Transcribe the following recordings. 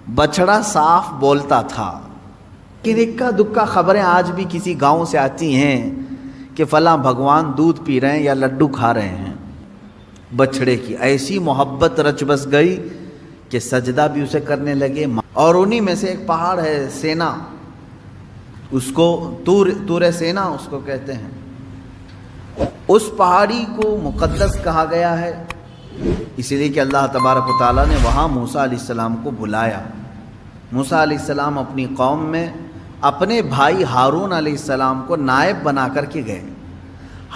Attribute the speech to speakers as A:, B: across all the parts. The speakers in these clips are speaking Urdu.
A: بچڑا صاف بولتا تھا. لیکن اکا دکا خبریں آج بھی کسی گاؤں سے آتی ہیں کہ فلاں بھگوان دودھ پی رہے ہیں یا لڈو کھا رہے ہیں. بچڑے کی ایسی محبت رچ بس گئی کہ سجدہ بھی اسے کرنے لگے. اور انہی میں سے ایک پہاڑ ہے سینا، اس کو تور سینا اس کو کہتے ہیں. اس پہاڑی کو مقدس کہا گیا ہے اس لیے کہ اللہ تبارک و تعالیٰ نے وہاں موسیٰ علیہ السلام کو بلایا. موسیٰ علیہ السلام اپنی قوم میں اپنے بھائی ہارون علیہ السلام کو نائب بنا کر کے گئے.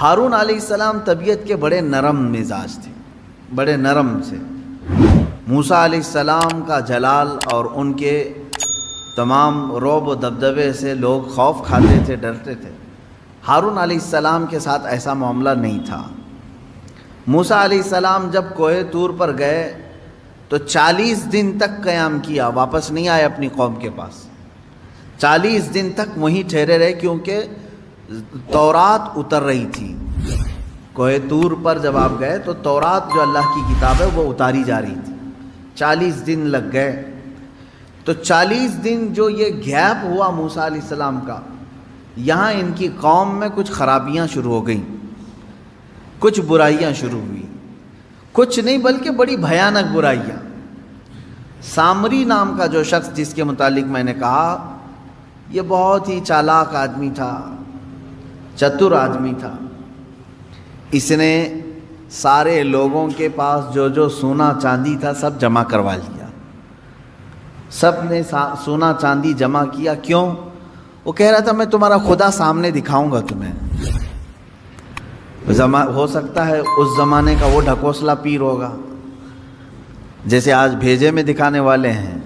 A: ہارون علیہ السلام طبیعت کے بڑے نرم مزاج تھے، بڑے نرم سے. موسیٰ علیہ السلام کا جلال اور ان کے تمام رعب و دبدبے سے لوگ خوف کھاتے تھے، ڈرتے تھے. ہارون علیہ السلام کے ساتھ ایسا معاملہ نہیں تھا. موسیٰ علیہ السلام جب کوہ طور پر گئے تو 40 دن تک قیام کیا، واپس نہیں آئے اپنی قوم کے پاس. 40 دن تک وہیں ٹھہرے رہے کیونکہ تورات اتر رہی تھی. کوہ طور پر جب آپ گئے تو تورات جو اللہ کی کتاب ہے وہ اتاری جا رہی تھی. 40 دن لگ گئے. تو 40 دن جو یہ گیپ ہوا موسیٰ علیہ السلام کا، یہاں ان کی قوم میں کچھ خرابیاں شروع ہو گئیں، کچھ برائیاں شروع ہوئی. کچھ نہیں بلکہ بڑی بھیانک برائیاں. سامری نام کا جو شخص جس کے متعلق میں نے کہا، یہ بہت ہی چالاک آدمی تھا، چتر آدمی تھا. اس نے سارے لوگوں کے پاس جو سونا چاندی تھا سب جمع کروا لیا. سب نے سونا چاندی جمع کیا. کیوں؟ وہ کہہ رہا تھا میں تمہارا خدا سامنے دکھاؤں گا تمہیں. ہو سکتا ہے اس زمانے کا وہ ڈھکوسلا پیر ہوگا جیسے آج بھیجے میں دکھانے والے ہیں،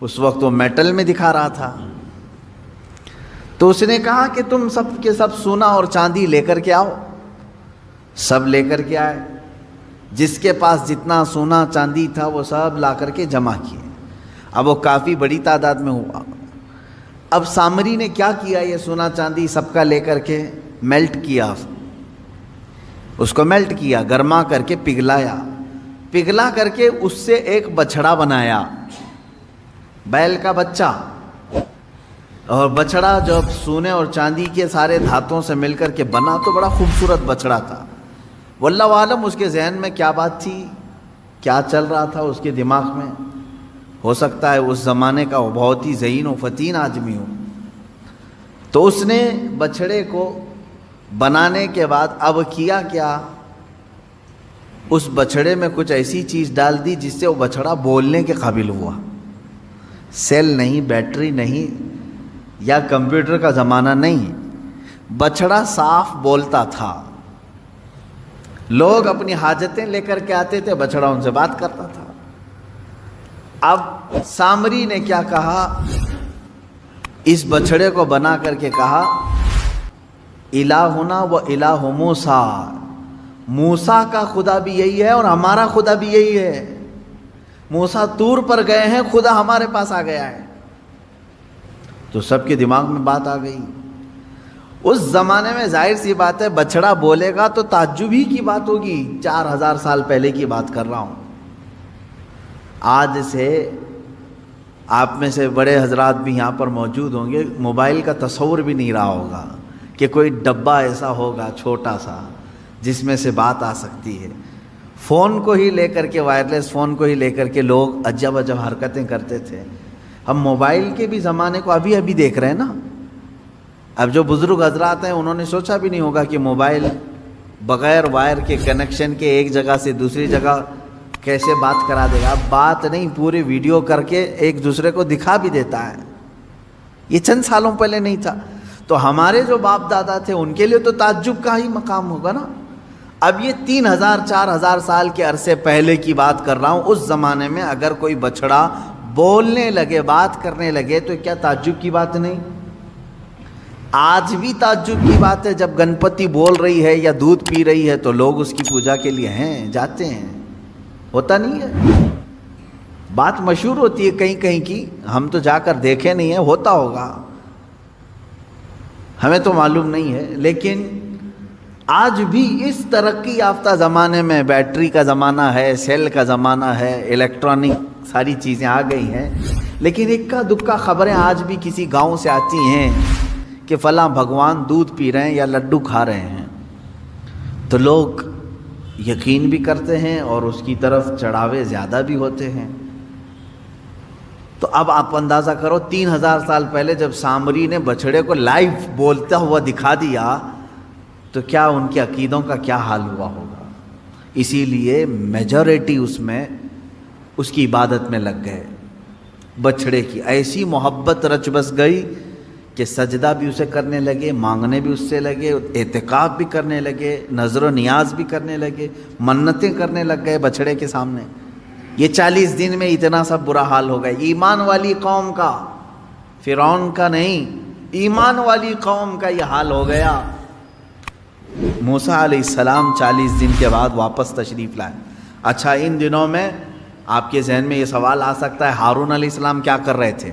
A: اس وقت وہ میٹل میں دکھا رہا تھا. تو اس نے کہا کہ تم سب کے سب سونا اور چاندی لے کر کے آؤ. سب لے کر کے آئے. جس کے پاس جتنا سونا چاندی تھا وہ سب لا کر کے جمع کیے. اب وہ کافی بڑی تعداد میں ہوا. اب سامری نے کیا کیا؟ یہ سونا چاندی سب کا لے کر کے میلٹ کیا، اس کو میلٹ کیا، گرما کر کے پگھلایا. پگھلا کر کے اس سے ایک بچھڑا بنایا، بیل کا بچہ. اور بچھڑا جب سونے اور چاندی کے سارے دھاتوں سے مل کر کے بنا تو بڑا خوبصورت بچھڑا تھا. واللہ عالم اس کے ذہن میں کیا بات تھی، کیا چل رہا تھا اس کے دماغ میں. ہو سکتا ہے اس زمانے کا وہ بہت ہی ذہین و فتین آدمی ہو. تو اس نے بچھڑے کو بنانے کے بعد اب کیا کیا، اس بچھڑے میں کچھ ایسی چیز ڈال دی جس سے وہ بچھڑا بولنے کے قابل ہوا. سیل نہیں، بیٹری نہیں یا کمپیوٹر کا زمانہ نہیں، بچھڑا صاف بولتا تھا. لوگ اپنی حاجتیں لے کر کے آتے تھے، بچھڑا ان سے بات کرتا تھا. اب سامری نے کیا کہا، اس بچھڑے کو بنا کر کے کہا الہنا و الہ موسیٰ، موسیٰ کا خدا بھی یہی ہے اور ہمارا خدا بھی یہی ہے. موسیٰ طور پر گئے ہیں، خدا ہمارے پاس آ گیا ہے. تو سب کے دماغ میں بات آ گئی. اس زمانے میں ظاہر سی بات ہے بچڑا بولے گا تو تعجب ہی کی بات ہوگی. 4000 سال پہلے کی بات کر رہا ہوں. آج سے آپ میں سے بڑے حضرات بھی یہاں پر موجود ہوں گے، موبائل کا تصور بھی نہیں رہا ہوگا کہ کوئی ڈبہ ایسا ہوگا چھوٹا سا جس میں سے بات آ سکتی ہے. فون کو ہی لے کر کے، وائرلیس فون کو ہی لے کر کے لوگ عجب عجب حرکتیں کرتے تھے. ہم موبائل کے بھی زمانے کو ابھی دیکھ رہے ہیں نا. اب جو بزرگ حضرات ہیں انہوں نے سوچا بھی نہیں ہوگا کہ موبائل بغیر وائر کے کنیکشن کے ایک جگہ سے دوسری جگہ کیسے بات کرا دے گا. اب بات نہیں، پوری ویڈیو کر کے ایک دوسرے کو دکھا بھی دیتا ہے. یہ چند سالوں پہلے نہیں تھا. تو ہمارے جو باپ دادا تھے ان کے لیے تو تعجب کا ہی مقام ہوگا نا. اب یہ 3000-4000 سال کے عرصے پہلے کی بات کر رہا ہوں. اس زمانے میں اگر کوئی بچڑا بولنے لگے، بات کرنے لگے تو کیا تعجب کی بات نہیں؟ آج بھی تعجب کی بات ہے جب گنپتی بول رہی ہے یا دودھ پی رہی ہے تو لوگ اس کی پوجا کے لیے ہیں، جاتے ہیں. ہوتا نہیں ہے؟ بات مشہور ہوتی ہے کہیں کہیں کی، ہم تو جا کر دیکھے نہیں ہیں. ہوتا ہوگا، ہمیں تو معلوم نہیں ہے. لیکن آج بھی اس ترقی یافتہ زمانے میں بیٹری کا زمانہ ہے، سیل کا زمانہ ہے، الیکٹرانک ساری چیزیں آ گئی ہیں. لیکن اکا دکا خبریں آج بھی کسی گاؤں سے آتی ہیں کہ فلاں بھگوان دودھ پی رہے ہیں یا لڈو کھا رہے ہیں، تو لوگ یقین بھی کرتے ہیں اور اس کی طرف چڑھاوے زیادہ بھی ہوتے ہیں۔ تو اب آپ اندازہ کرو 3000 سال پہلے جب سامری نے بچھڑے کو لائیو بولتا ہوا دکھا دیا تو کیا ان کے عقیدوں کا کیا حال ہوا ہوگا۔ اسی لیے میجورٹی اس میں اس کی عبادت میں لگ گئے۔ بچھڑے کی ایسی محبت رچ بس گئی کہ سجدہ بھی اسے کرنے لگے، مانگنے بھی اس سے لگے، اعتکاف بھی کرنے لگے، نظر و نیاز بھی کرنے لگے، منتیں کرنے لگ گئے بچھڑے کے سامنے۔ یہ 40 دن میں اتنا سب برا حال ہو گیا۔ ایمان والی قوم کا، فرعون کا نہیں، ایمان والی قوم کا یہ حال ہو گیا۔ موسیٰ علیہ السلام 40 دن کے بعد واپس تشریف لائے۔ اچھا، ان دنوں میں آپ کے ذہن میں یہ سوال آ سکتا ہے ہارون علیہ السلام کیا کر رہے تھے؟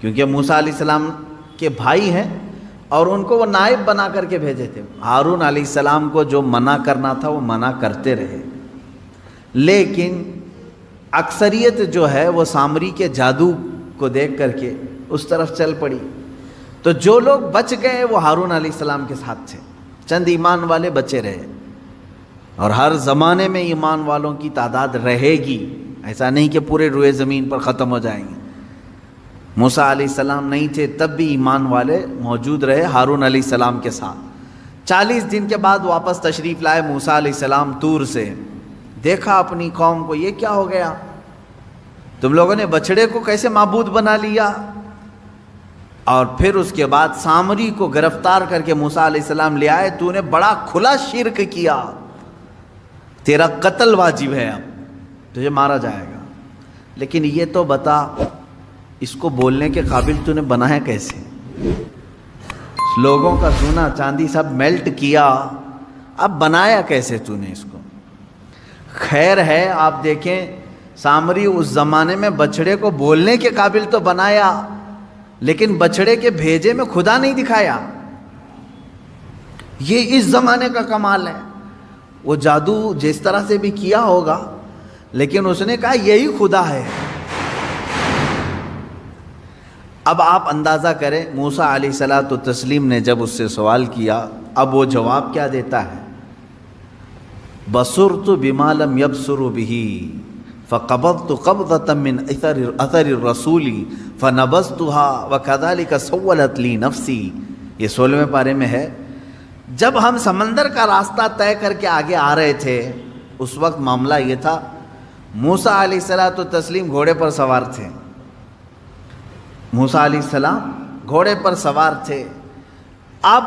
A: کیونکہ موسیٰ علیہ السلام کے بھائی ہیں اور ان کو وہ نائب بنا کر کے بھیجے تھے۔ ہارون علیہ السلام کو جو منع کرنا تھا وہ منع کرتے رہے، لیکن اکثریت جو ہے وہ سامری کے جادو کو دیکھ کر کے اس طرف چل پڑی۔ تو جو لوگ بچ گئے وہ ہارون علیہ السلام کے ساتھ تھے، چند ایمان والے بچے رہے، اور ہر زمانے میں ایمان والوں کی تعداد رہے گی، ایسا نہیں کہ پورے روئے زمین پر ختم ہو جائیں گے۔ موسیٰ علیہ السلام نہیں تھے تب بھی ایمان والے موجود رہے ہارون علیہ السلام کے ساتھ۔ 40 دن کے بعد واپس تشریف لائے موسیٰ علیہ السلام طور سے۔ دیکھا اپنی قوم کو، یہ کیا ہو گیا؟ تم لوگوں نے بچڑے کو کیسے معبود بنا لیا؟ اور پھر اس کے بعد سامری کو گرفتار کر کے موسیٰ علیہ السلام لے آئے۔ تو نے بڑا کھلا شرک کیا، تیرا قتل واجب ہے، اب تجھے مارا جائے گا۔ لیکن یہ تو بتا، اس کو بولنے کے قابل تو نے بنایا کیسے؟ لوگوں کا سونا چاندی سب میلٹ کیا، اب بنایا کیسے تو نے اس کو؟ خیر ہے، آپ دیکھیں سامری اس زمانے میں بچڑے کو بولنے کے قابل تو بنایا، لیکن بچڑے کے بھیجے میں خدا نہیں دکھایا۔ یہ اس زمانے کا کمال ہے۔ وہ جادو جس طرح سے بھی کیا ہوگا، لیکن اس نے کہا یہی خدا ہے۔ اب آپ اندازہ کریں موسیٰ علیہ السلام نے جب اس سے سوال کیا، اب وہ جواب کیا دیتا ہے؟ بصرت بما لم يبصروا به فقبضت قبضة من اثر الرسول فنبذتها وكذلك سولت لي نفسي۔ یہ 16ویں پارے میں ہے۔ جب ہم سمندر کا راستہ طے کر کے آگے آ رہے تھے، اس وقت معاملہ یہ تھا، موسیٰ علیہ السلام گھوڑے پر سوار تھے۔ موسیٰ علیہ السلام گھوڑے پر سوار تھے۔ اب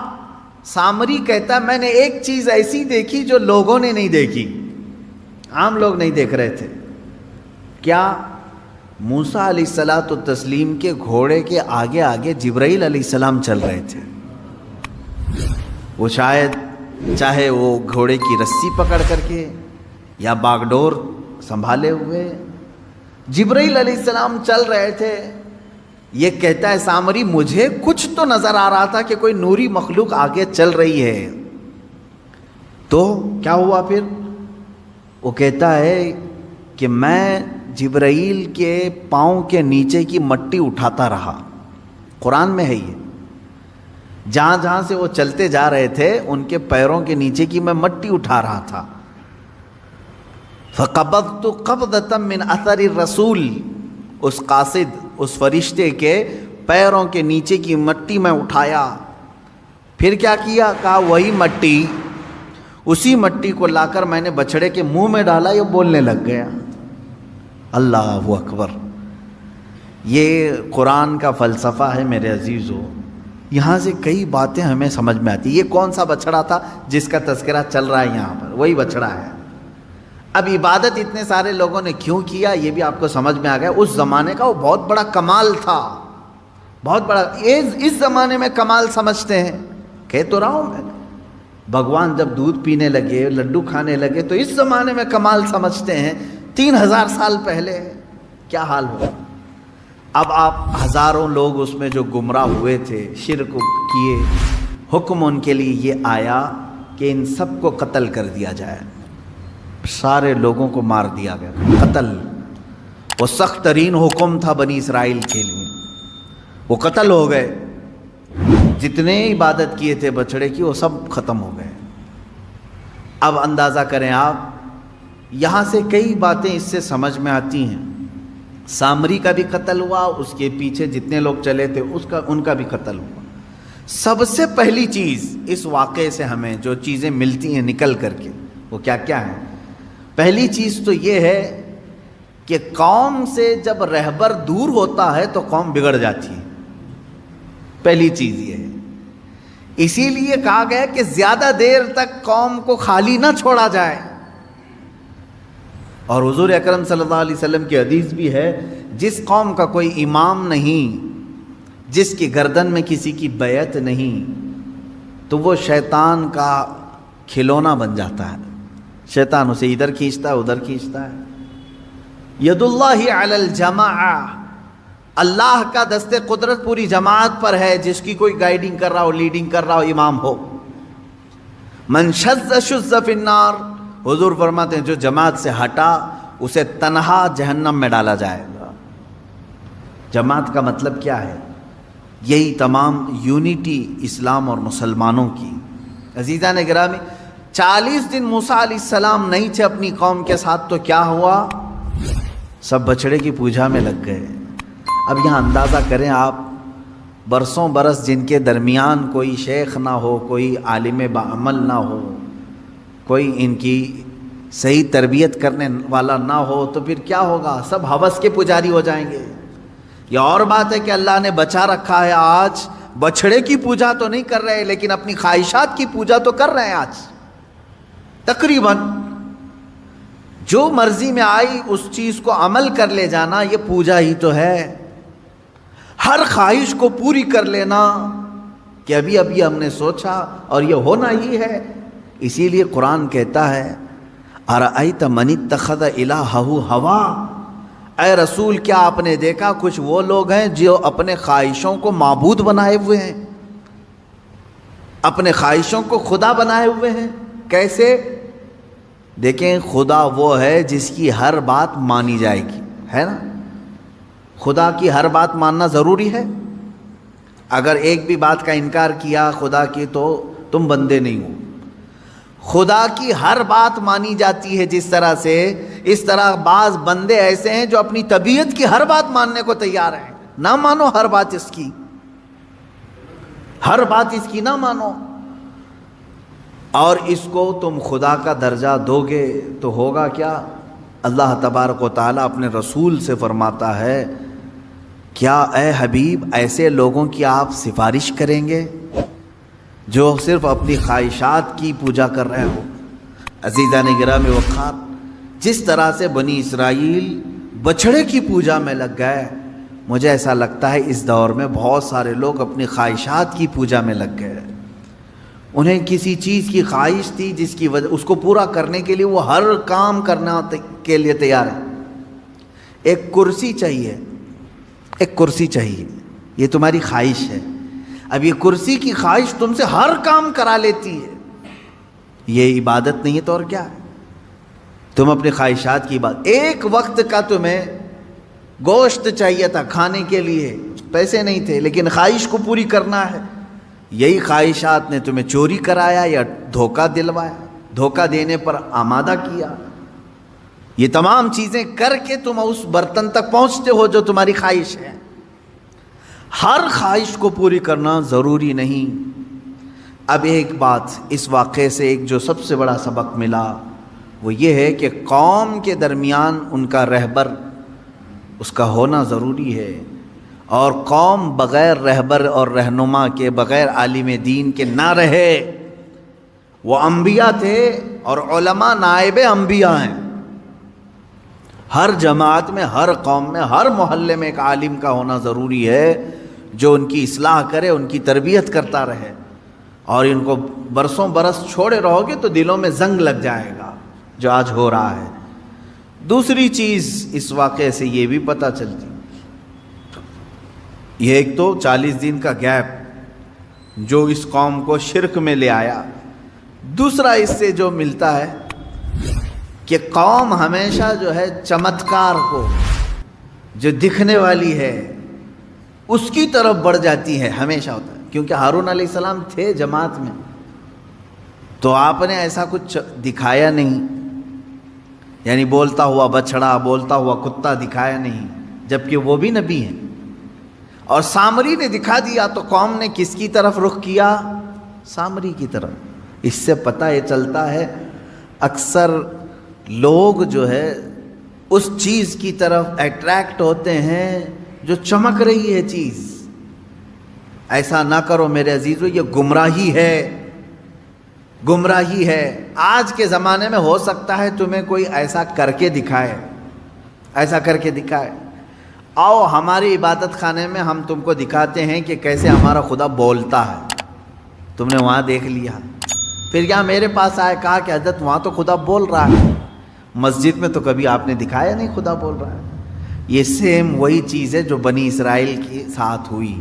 A: سامری کہتا ہے میں نے ایک چیز ایسی دیکھی جو لوگوں نے نہیں دیکھی، عام لوگ نہیں دیکھ رہے تھے۔ کیا؟ موسیٰ علیہ السلام کے گھوڑے کے آگے آگے جبرائیل علیہ السلام چل رہے تھے۔ وہ شاید چاہے وہ گھوڑے کی رسی پکڑ کر کے یا باگڈور سنبھالے ہوئے، جبرائیل علیہ السلام چل رہے تھے۔ یہ کہتا ہے سامری مجھے کچھ تو نظر آ رہا تھا کہ کوئی نوری مخلوق آگے چل رہی ہے۔ تو کیا ہوا پھر؟ وہ کہتا ہے کہ میں جبرائیل کے پاؤں کے نیچے کی مٹی اٹھاتا رہا۔ قرآن میں ہے یہ، جہاں جہاں سے وہ چلتے جا رہے تھے ان کے پیروں کے نیچے کی میں مٹی اٹھا رہا تھا۔ فَقَبَضْتُ قَبْضَةً مِّنْ أَثَرِ الرَّسُولِ، اس قاصد، اس فرشتے کے پیروں کے نیچے کی مٹی میں اٹھایا۔ پھر کیا کیا؟ کہا وہی مٹی، اسی مٹی کو لا کر میں نے بچڑے کے منہ میں ڈالا، یہ بولنے لگ گیا۔ اللہ اکبر! یہ قرآن کا فلسفہ ہے میرے عزیزو۔ یہاں سے کئی باتیں ہمیں سمجھ میں آتی۔ یہ کون سا بچڑا تھا جس کا تذکرہ چل رہا ہے یہاں پر؟ وہی بچڑا ہے۔ اب عبادت اتنے سارے لوگوں نے کیوں کیا یہ بھی آپ کو سمجھ میں آ گیا۔ اس زمانے کا وہ بہت بڑا کمال تھا، بہت بڑا۔ اس زمانے میں کمال سمجھتے ہیں، کہہ تو رہا ہوں میں، بھگوان جب دودھ پینے لگے، لڈو کھانے لگے تو اس زمانے میں کمال سمجھتے ہیں۔ 3000 سال پہلے کیا حال ہوا؟ اب آپ ہزاروں لوگ اس میں جو گمراہ ہوئے تھے، شرک کیے، حکم ان کے لیے یہ آیا کہ ان سب کو قتل کر دیا جائے۔ سارے لوگوں کو مار دیا گیا، قتل۔ وہ سخت ترین حکم تھا بنی اسرائیل کے لیے، وہ قتل ہو گئے، جتنے عبادت کیے تھے بچڑے کی وہ سب ختم ہو گئے۔ اب اندازہ کریں آپ، یہاں سے کئی باتیں اس سے سمجھ میں آتی ہیں۔ سامری کا بھی قتل ہوا، اس کے پیچھے جتنے لوگ چلے تھے ان کا بھی قتل ہوا۔ سب سے پہلی چیز اس واقعے سے ہمیں جو چیزیں ملتی ہیں نکل کر کے، وہ کیا کیا ہیں؟ پہلی چیز تو یہ ہے کہ قوم سے جب رہبر دور ہوتا ہے تو قوم بگڑ جاتی ہے، پہلی چیز یہ ہے۔ اسی لیے کہا گیا کہ زیادہ دیر تک قوم کو خالی نہ چھوڑا جائے، اور حضور اکرم صلی اللہ علیہ وسلم کی حدیث بھی ہے، جس قوم کا کوئی امام نہیں، جس کی گردن میں کسی کی بیعت نہیں، تو وہ شیطان کا کھلونا بن جاتا ہے، شیطان اسے ادھر کھینچتا ہے ادھر کھینچتا ہے۔ ید اللہ علی الجماعہ، اللہ کا دست قدرت پوری جماعت پر ہے، جس کی کوئی گائیڈنگ کر رہا ہو، لیڈنگ کر رہا ہو، امام ہو۔ من شذ شذ فی النار، حضور فرماتے ہیں جو جماعت سے ہٹا اسے تنہا جہنم میں ڈالا جائے گا۔ جماعت کا مطلب کیا ہے؟ یہی تمام یونٹی اسلام اور مسلمانوں کی۔ عزیزان گرامی، 40 دن موسیٰ علیہ السلام نہیں تھے اپنی قوم کے ساتھ، تو کیا ہوا؟ سب بچڑے کی پوجا میں لگ گئے۔ اب یہاں اندازہ کریں آپ، برسوں برس جن کے درمیان کوئی شیخ نہ ہو، کوئی عالم بعمل نہ ہو، کوئی ان کی صحیح تربیت کرنے والا نہ ہو، تو پھر کیا ہوگا؟ سب ہوس کے پجاری ہو جائیں گے۔ یہ اور بات ہے کہ اللہ نے بچا رکھا ہے، آج بچڑے کی پوجا تو نہیں کر رہے، لیکن اپنی خواہشات کی پوجا تو کر رہے ہیں آج۔ تقریباً جو مرضی میں آئی اس چیز کو عمل کر لے جانا، یہ پوجا ہی تو ہے۔ ہر خواہش کو پوری کر لینا کہ ابھی ابھی ہم نے سوچا اور یہ ہونا ہی ہے۔ اسی لیے قرآن کہتا ہے ارأیت من اتخذ الہہ ہوا، اے رسول کیا آپ نے دیکھا کچھ وہ لوگ ہیں جو اپنے خواہشوں کو معبود بنائے ہوئے ہیں، اپنے خواہشوں کو خدا بنائے ہوئے ہیں۔ کیسے؟ دیکھیں، خدا وہ ہے جس کی ہر بات مانی جائے گی، ہے نا؟ خدا کی ہر بات ماننا ضروری ہے۔ اگر ایک بھی بات کا انکار کیا خدا کی تو تم بندے نہیں ہو۔ خدا کی ہر بات مانی جاتی ہے جس طرح سے، اس طرح بعض بندے ایسے ہیں جو اپنی طبیعت کی ہر بات ماننے کو تیار ہیں۔ نہ مانو ہر بات اس کی، ہر بات اس کی نہ مانو، اور اس کو تم خدا کا درجہ دو گے تو ہوگا کیا؟ اللہ تبارک و تعالیٰ اپنے رسول سے فرماتا ہے، کیا اے حبیب ایسے لوگوں کی آپ سفارش کریں گے جو صرف اپنی خواہشات کی پوجا کر رہے ہو؟ عزیزان گرامی وقار، جس طرح سے بنی اسرائیل بچڑے کی پوجا میں لگ گئے، مجھے ایسا لگتا ہے اس دور میں بہت سارے لوگ اپنی خواہشات کی پوجا میں لگ گئے۔ انہیں کسی چیز کی خواہش تھی جس کی وجہ اس کو پورا کرنے کے لیے وہ ہر کام کرنا کے لیے تیار ہے۔ ایک کرسی چاہیے، ایک کرسی چاہیے، یہ تمہاری خواہش ہے۔ اب یہ کرسی کی خواہش تم سے ہر کام کرا لیتی ہے، یہ عبادت نہیں ہے تو اور کیا ہے؟ تم اپنی خواہشات کی بات، ایک وقت کا تمہیں گوشت چاہیے تھا کھانے کے لیے، پیسے نہیں تھے، لیکن خواہش کو پوری کرنا ہے، یہی خواہشات نے تمہیں چوری کرایا یا دھوکہ دلوایا، دھوکہ دینے پر آمادہ کیا۔ یہ تمام چیزیں کر کے تم اس برتن تک پہنچتے ہو جو تمہاری خواہش ہے۔ ہر خواہش کو پوری کرنا ضروری نہیں۔ اب ایک بات اس واقعے سے ایک جو سب سے بڑا سبق ملا وہ یہ ہے کہ قوم کے درمیان ان کا رہبر اس کا ہونا ضروری ہے، اور قوم بغیر رہبر اور رہنما کے، بغیر عالم دین کے نہ رہے۔ وہ انبیاء تھے اور علماء نائب انبیاء ہیں۔ ہر جماعت میں، ہر قوم میں، ہر محلے میں ایک عالم کا ہونا ضروری ہے جو ان کی اصلاح کرے، ان کی تربیت کرتا رہے۔ اور ان کو برسوں برس چھوڑے رہو گے تو دلوں میں زنگ لگ جائے گا جو آج ہو رہا ہے۔ دوسری چیز اس واقعے سے یہ بھی پتہ چلتی، یہ ایک تو 40 دن کا گیپ جو اس قوم کو شرک میں لے آیا، دوسرا اس سے جو ملتا ہے کہ قوم ہمیشہ جو ہے چمتکار کو، جو دکھنے والی ہے اس کی طرف بڑھ جاتی ہے، ہمیشہ ہوتا ہے. کیونکہ ہارون علیہ السلام تھے جماعت میں، تو آپ نے ایسا کچھ دکھایا نہیں، یعنی بولتا ہوا بچڑا، بولتا ہوا کتا دکھایا نہیں، جبکہ وہ بھی نبی ہیں. اور سامری نے دکھا دیا تو قوم نے کس کی طرف رخ کیا؟ سامری کی طرف. اس سے پتہ یہ چلتا ہے اکثر لوگ جو ہے اس چیز کی طرف اٹریکٹ ہوتے ہیں جو چمک رہی ہے چیز. ایسا نہ کرو میرے عزیزو، یہ گمراہی ہے، گمراہی ہے. آج کے زمانے میں ہو سکتا ہے تمہیں کوئی ایسا کر کے دکھائے، ایسا کر کے دکھائے. آؤ ہماری عبادت خانے میں ہم تم کو دکھاتے ہیں کہ کیسے ہمارا خدا بولتا ہے. تم نے وہاں دیکھ لیا، پھر یہاں میرے پاس آئے، کہا کہ حضرت وہاں تو خدا بول رہا ہے، مسجد میں تو کبھی آپ نے دکھایا نہیں خدا بول رہا ہے. یہ سیم وہی چیز ہے جو بنی اسرائیل کے ساتھ ہوئی.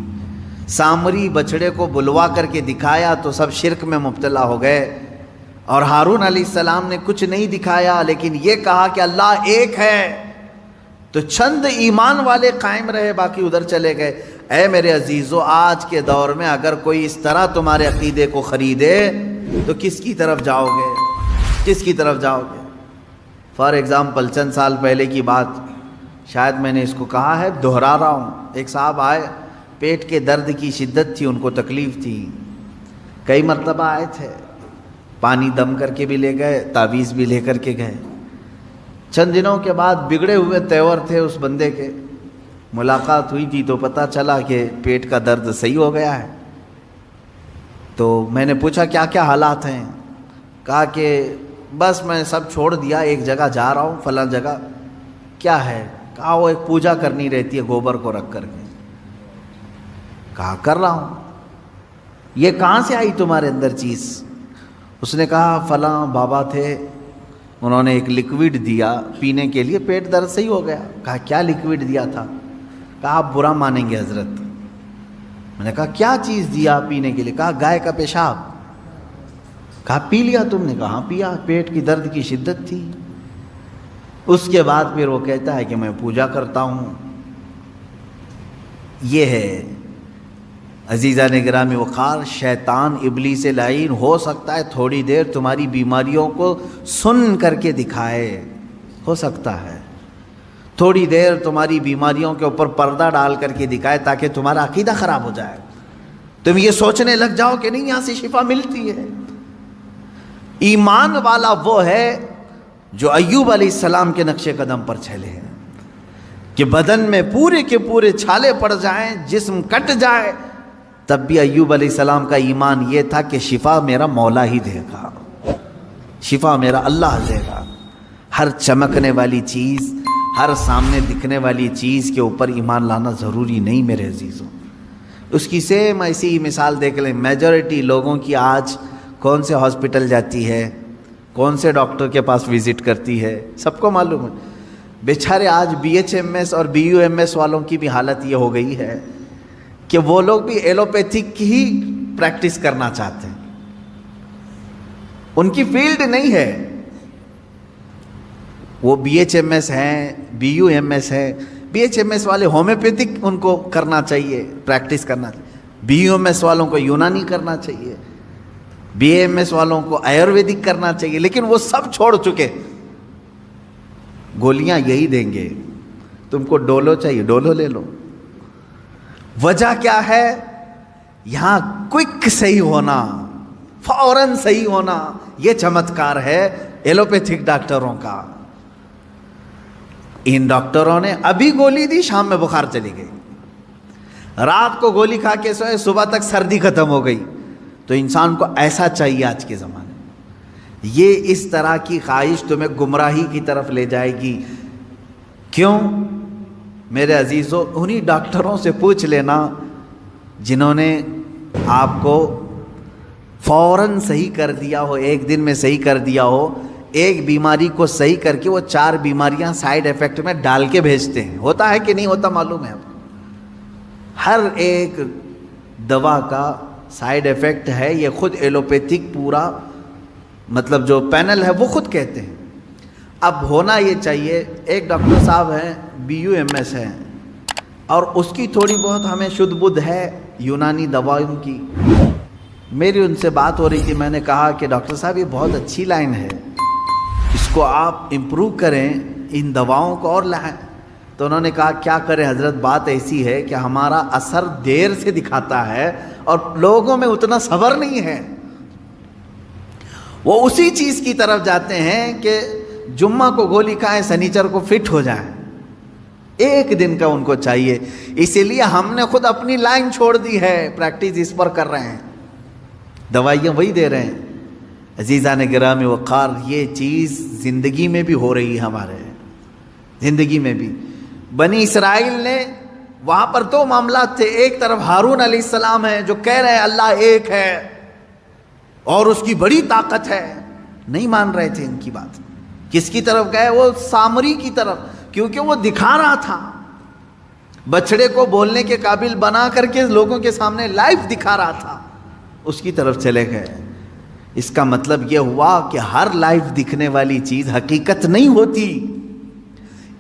A: سامری بچڑے کو بلوا کر کے دکھایا تو سب شرک میں مبتلا ہو گئے. اور ہارون علیہ السلام نے کچھ نہیں دکھایا، لیکن یہ کہا کہ اللہ ایک ہے، تو چند ایمان والے قائم رہے، باقی ادھر چلے گئے. اے میرے عزیزو، آج کے دور میں اگر کوئی اس طرح تمہارے عقیدے کو خریدے تو کس کی طرف جاؤ گے؟ کس کی طرف جاؤ گے؟ فار ایگزامپل چند سال پہلے کی بات، شاید میں نے اس کو کہا ہے، دہرا رہا ہوں. ایک صاحب آئے، پیٹ کے درد کی شدت تھی، ان کو تکلیف تھی، کئی مرتبہ آئے تھے، پانی دم کر کے بھی لے گئے، تعویذ بھی لے کر کے گئے. چند دنوں کے بعد بگڑے ہوئے تیور تھے اس بندے کے، ملاقات ہوئی تھی تو پتہ چلا کہ پیٹ کا درد صحیح ہو گیا ہے. تو میں نے پوچھا کیا کیا حالات ہیں؟ کہا کہ بس میں سب چھوڑ دیا، ایک جگہ جا رہا ہوں، فلاں جگہ. کیا ہے؟ کہا وہ ایک پوجا کرنی رہتی ہے گوبر کو رکھ کر کے. کہا کر رہا ہوں. یہ کہاں سے آئی تمہارے اندر چیز؟ اس نے کہا فلاں بابا تھے، انہوں نے ایک لکوڈ دیا پینے کے لیے، پیٹ درد صحیح ہو گیا. کہا کیا لکوڈ دیا تھا؟ کہا آپ برا مانیں گے حضرت. میں نے کہا کیا چیز دیا پینے کے لیے؟ کہا گائے کا پیشاب. کہا پی لیا تم نے؟ کہا ہاں پیا، پیٹ کی درد کی شدت تھی. اس کے بعد پھر وہ کہتا ہے کہ میں پوجا کرتا ہوں. یہ ہے عزیزان گرامی وقار، شیطان ابلیس لعین ہو سکتا ہے تھوڑی دیر تمہاری بیماریوں کو سن کر کے دکھائے، ہو سکتا ہے تھوڑی دیر تمہاری بیماریوں کے اوپر پردہ ڈال کر کے دکھائے تاکہ تمہارا عقیدہ خراب ہو جائے، تم یہ سوچنے لگ جاؤ کہ نہیں یہاں سے شفا ملتی ہے. ایمان والا وہ ہے جو ایوب علیہ السلام کے نقش قدم پر چلے ہیں کہ بدن میں پورے کے پورے چھالے پڑ جائیں، جسم کٹ جائے، تب بھی ایوب علیہ السلام کا ایمان یہ تھا کہ شفا میرا مولا ہی دے گا، شفا میرا اللہ دے گا. ہر چمکنے والی چیز، ہر سامنے دکھنے والی چیز کے اوپر ایمان لانا ضروری نہیں میرے عزیزوں. اس کی سیم ایسی ہی مثال دیکھ لیں، میجورٹی لوگوں کی آج کون سے ہاسپٹل جاتی ہے، کون سے ڈاکٹر کے پاس وزٹ کرتی ہے، سب کو معلوم ہے. بیچارے آج BHMS اور BUMS والوں کی بھی حالت یہ ہو گئی ہے کہ وہ لوگ بھی ایلوپیتھک کی ہی پریکٹس کرنا چاہتے ہیں، ان کی فیلڈ نہیں ہے. وہ BHMS ہیں، BUMS ہیں. BHMS والے ہومیوپیتھک ان کو کرنا چاہیے، پریکٹس کرنا چاہیے. BUMS والوں کو یونانی کرنا چاہیے، BAMS والوں کو آیورویدک کرنا چاہیے. لیکن وہ سب چھوڑ چکے، گولیاں یہی دیں گے. تم کو ڈولو چاہیے، ڈولو لے لو. وجہ کیا ہے؟ یہاں کوئک صحیح ہونا، فوراً صحیح ہونا، یہ چمتکار ہے ایلوپیتھک ڈاکٹروں کا. ان ڈاکٹروں نے ابھی گولی دی، شام میں بخار چلی گئی، رات کو گولی کھا کے سوئے، صبح تک سردی ختم ہو گئی. تو انسان کو ایسا چاہیے آج کے زمانے میں. یہ اس طرح کی خواہش تمہیں گمراہی کی طرف لے جائے گی. کیوں میرے عزیزو؟ انہی ڈاکٹروں سے پوچھ لینا جنہوں نے آپ کو فوراً صحیح کر دیا ہو، ایک دن میں صحیح کر دیا ہو. ایک بیماری کو صحیح کر کے وہ 4 بیماریاں سائیڈ ایفیکٹ میں ڈال کے بھیجتے ہیں. ہوتا ہے کہ نہیں ہوتا معلوم ہے آپ کو؟ ہر ایک دوا کا سائیڈ ایفیکٹ ہے، یہ خود ایلوپیتھک پورا مطلب جو پینل ہے وہ خود کہتے ہیں. اب ہونا یہ چاہیے، ایک ڈاکٹر صاحب ہیں BUMS ہیں، اور اس کی تھوڑی بہت ہمیں شدھ بدھ ہے یونانی دوائوں کی. میری ان سے بات ہو رہی تھی, میں نے کہا کہ ڈاکٹر صاحب یہ بہت اچھی لائن ہے, اس کو آپ امپروو کریں, ان دواؤں کو اور لائیں. تو انہوں نے کہا کیا کریں حضرت, بات ایسی ہے کہ ہمارا اثر دیر سے دکھاتا ہے اور لوگوں میں اتنا صبر نہیں ہے. وہ اسی چیز کی طرف جاتے ہیں کہ جمعہ کو گولی کھائیں سنیچر کو فٹ ہو جائیں, ایک دن کا ان کو چاہیے. اسی لیے ہم نے خود اپنی لائن چھوڑ دی ہے, پریکٹس اس پر کر رہے ہیں, دوائیاں وہی دے رہے ہیں. عزیزان گرامی وقار, یہ چیز زندگی میں بھی ہو رہی ہے, ہمارے زندگی میں بھی. بنی اسرائیل نے وہاں پر دو معاملات تھے, ایک طرف ہارون علیہ السلام ہیں جو کہہ رہے ہیں اللہ ایک ہے اور اس کی بڑی طاقت ہے, نہیں مان رہے تھے ان کی بات. کس کی طرف گئے؟ وہ سامری کی طرف, کیونکہ وہ دکھا رہا تھا, بچڑے کو بولنے کے قابل بنا کر کے لوگوں کے سامنے لائیو دکھا رہا تھا, اس کی طرف چلے گئے. اس کا مطلب یہ ہوا کہ ہر لائیو دکھنے والی چیز حقیقت نہیں ہوتی.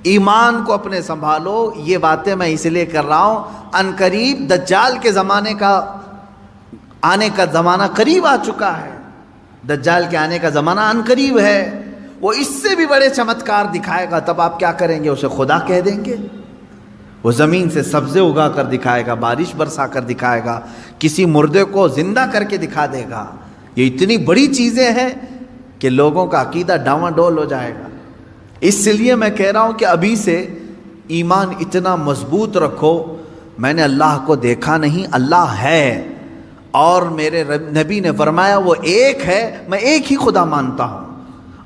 A: ایمان کو اپنے سنبھالو. یہ باتیں میں اس لیے کر رہا ہوں, ان قریب دجال کے زمانے کا آنے کا زمانہ قریب آ چکا ہے. دجال کے آنے کا زمانہ ان قریب ہے. وہ اس سے بھی بڑے چمتکار دکھائے گا, تب آپ کیا کریں گے؟ اسے خدا کہہ دیں گے. وہ زمین سے سبزے اگا کر دکھائے گا, بارش برسا کر دکھائے گا, کسی مردے کو زندہ کر کے دکھا دے گا. یہ اتنی بڑی چیزیں ہیں کہ لوگوں کا عقیدہ ڈاواڈول ہو جائے گا. اس لیے میں کہہ رہا ہوں کہ ابھی سے ایمان اتنا مضبوط رکھو. میں نے اللہ کو دیکھا نہیں, اللہ ہے, اور میرے نبی نے فرمایا وہ ایک ہے, میں ایک ہی خدا مانتا ہوں,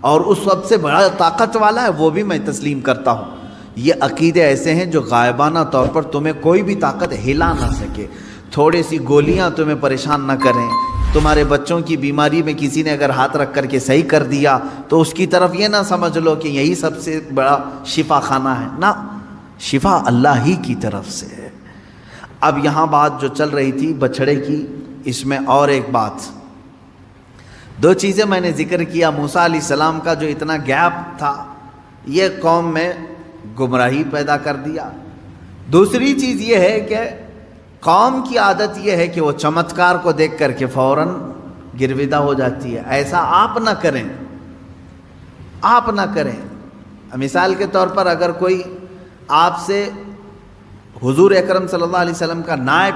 A: اور اس سب سے بڑا طاقت والا ہے, وہ بھی میں تسلیم کرتا ہوں. یہ عقیدے ایسے ہیں جو غائبانہ طور پر تمہیں کوئی بھی طاقت ہلا نہ سکے. تھوڑی سی گولیاں تمہیں پریشان نہ کریں. تمہارے بچوں کی بیماری میں کسی نے اگر ہاتھ رکھ کر کے صحیح کر دیا تو اس کی طرف یہ نہ سمجھ لو کہ یہی سب سے بڑا شفا خانہ ہے. نہ, شفا اللہ ہی کی طرف سے ہے. اب یہاں بات جو چل رہی تھی بچھڑے کی, اس میں اور ایک بات, دو چیزیں میں نے ذکر کیا. موسیٰ علیہ السلام کا جو اتنا گیپ تھا, یہ قوم میں گمراہی پیدا کر دیا. دوسری چیز یہ ہے کہ قوم کی عادت یہ ہے کہ وہ چمتکار کو دیکھ کر کے فوراً گرویدہ ہو جاتی ہے. ایسا آپ نہ کریں, آپ نہ کریں. مثال کے طور پر اگر کوئی آپ سے حضور اکرم صلی اللہ علیہ وسلم کا نائب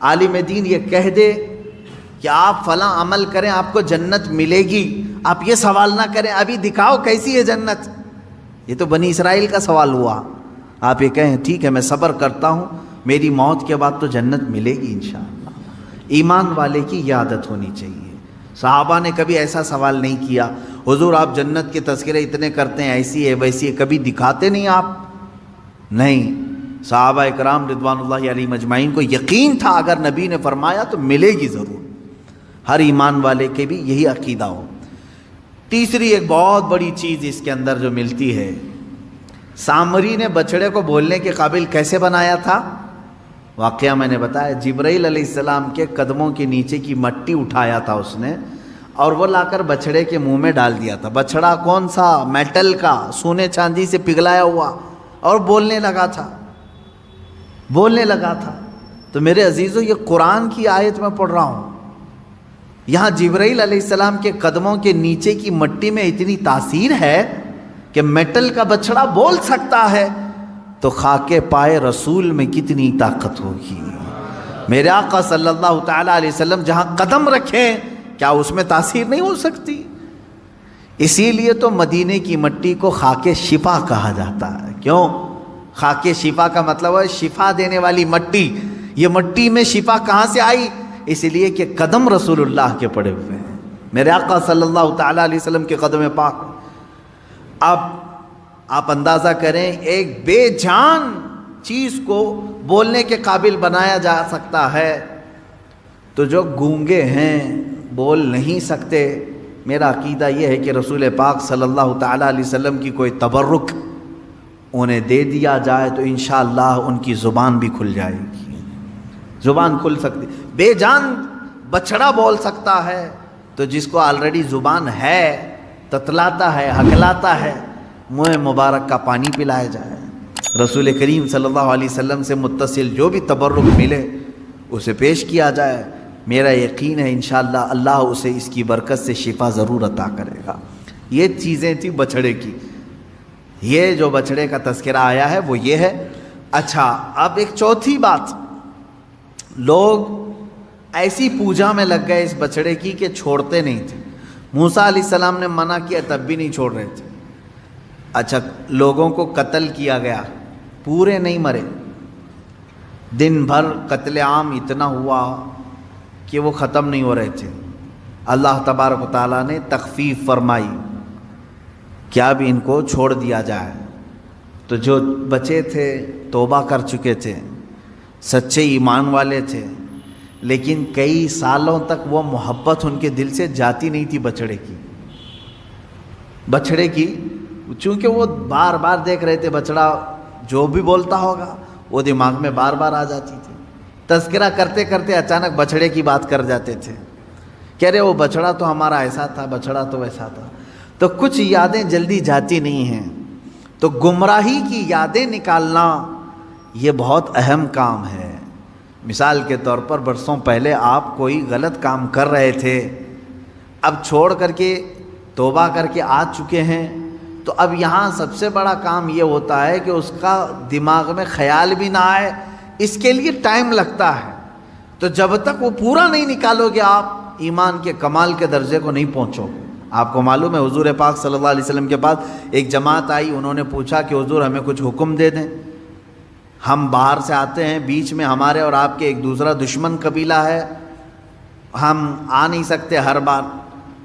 A: عالم دین یہ کہہ دے کہ آپ فلاں عمل کریں آپ کو جنت ملے گی, آپ یہ سوال نہ کریں ابھی دکھاؤ کیسی ہے جنت. یہ تو بنی اسرائیل کا سوال ہوا. آپ یہ کہیں ٹھیک ہے میں صبر کرتا ہوں, میری موت کے بعد تو جنت ملے گی انشاءاللہ. ایمان والے کی یہ عادت ہونی چاہیے. صحابہ نے کبھی ایسا سوال نہیں کیا حضور آپ جنت کے تذکرے اتنے کرتے ہیں, ایسی ہے ویسی ہے, کبھی دکھاتے نہیں آپ؟ نہیں. صحابہ اکرام رضوان اللہ علیہم اجمعین کو یقین تھا اگر نبی نے فرمایا تو ملے گی ضرور. ہر ایمان والے کے بھی یہی عقیدہ ہو. تیسری ایک بہت بڑی چیز اس کے اندر جو ملتی ہے, سامری نے بچڑے کو بولنے کے قابل کیسے بنایا تھا؟ واقعہ میں نے بتایا, جبرائیل علیہ السلام کے قدموں کے نیچے کی مٹی اٹھایا تھا اس نے, اور وہ لا کر بچڑے کے منہ میں ڈال دیا تھا. بچڑا کون سا؟ میٹل کا, سونے چاندی سے پگھلایا ہوا, اور بولنے لگا تھا, بولنے لگا تھا. تو میرے عزیزو یہ قرآن کی آیت میں پڑھ رہا ہوں. یہاں جبرائیل علیہ السلام کے قدموں کے نیچے کی مٹی میں اتنی تاثیر ہے کہ میٹل کا بچڑا بول سکتا ہے, تو خاک پائے رسول میں کتنی طاقت ہوگی. میرے آقا صلی اللہ تعالیٰ علیہ وسلم جہاں قدم رکھیں کیا اس میں تاثیر نہیں ہو سکتی؟ اسی لیے تو مدینے کی مٹی کو خاک شفا کہا جاتا ہے. کیوں؟ خاک شفا کا مطلب ہے شفا دینے والی مٹی. یہ مٹی میں شفا کہاں سے آئی؟ اس لیے کہ قدم رسول اللہ کے پڑے ہوئے ہیں, میرے آقا صلی اللہ تعالیٰ علیہ وسلم کے قدم پاک. اب آپ اندازہ کریں ایک بے جان چیز کو بولنے کے قابل بنایا جا سکتا ہے, تو جو گونگے ہیں بول نہیں سکتے, میرا عقیدہ یہ ہے کہ رسول پاک صلی اللہ تعالیٰ علیہ وسلم کی کوئی تبرک انہیں دے دیا جائے تو انشاءاللہ ان کی زبان بھی کھل جائے گی, زبان کھل سکتی. بے جان بچڑا بول سکتا ہے, تو جس کو آلریڈی زبان ہے, تتلاتا ہے, ہکلاتا ہے, منہ مبارک کا پانی پلایا جائے. رسول کریم صلی اللہ علیہ وسلم سے متصل جو بھی تبرک ملے اسے پیش کیا جائے. میرا یقین ہے انشاءاللہ اللہ اسے اس کی برکت سے شفا ضرور عطا کرے گا. یہ چیزیں تھی بچھڑے کی. یہ جو بچھڑے کا تذکرہ آیا ہے وہ یہ ہے. اچھا اب ایک چوتھی بات، لوگ ایسی پوجا میں لگ گئے اس بچھڑے کی کہ چھوڑتے نہیں تھے. موسیٰ علیہ السلام نے منع کیا تب بھی نہیں چھوڑ رہے تھے. اچھا لوگوں کو قتل کیا گیا، پورے نہیں مرے. دن بھر قتل عام اتنا ہوا کہ وہ ختم نہیں ہو رہے تھے. اللہ تبارک و تعالیٰ نے تخفیف فرمائی کہ اب ان کو چھوڑ دیا جائے. تو جو بچے تھے توبہ کر چکے تھے، سچے ایمان والے تھے، لیکن کئی سالوں تک وہ محبت ان کے دل سے جاتی نہیں تھی بچھڑے کی، چونکہ وہ بار بار دیکھ رہے تھے بچڑا جو بھی بولتا ہوگا وہ دماغ میں بار بار آ جاتی تھی. تذکرہ کرتے کرتے اچانک بچھڑے کی بات کر جاتے تھے، کہہ رہے وہ بچڑا تو ہمارا ایسا تھا، بچڑا تو ویسا تھا. تو کچھ یادیں جلدی جاتی نہیں ہیں. تو گمراہی کی یادیں نکالنا یہ بہت اہم کام ہے. مثال کے طور پر برسوں پہلے آپ کوئی غلط کام کر رہے تھے، اب چھوڑ کر کے توبہ کر کے آ چکے ہیں، تو اب یہاں سب سے بڑا کام یہ ہوتا ہے کہ اس کا دماغ میں خیال بھی نہ آئے. اس کے لیے ٹائم لگتا ہے. تو جب تک وہ پورا نہیں نکالو گے آپ ایمان کے کمال کے درجے کو نہیں پہنچو. آپ کو معلوم ہے حضور پاک صلی اللہ علیہ وسلم کے پاس ایک جماعت آئی، انہوں نے پوچھا کہ حضور ہمیں کچھ حکم دے دیں، ہم باہر سے آتے ہیں، بیچ میں ہمارے اور آپ کے ایک دوسرا دشمن قبیلہ ہے، ہم آ نہیں سکتے ہر بار،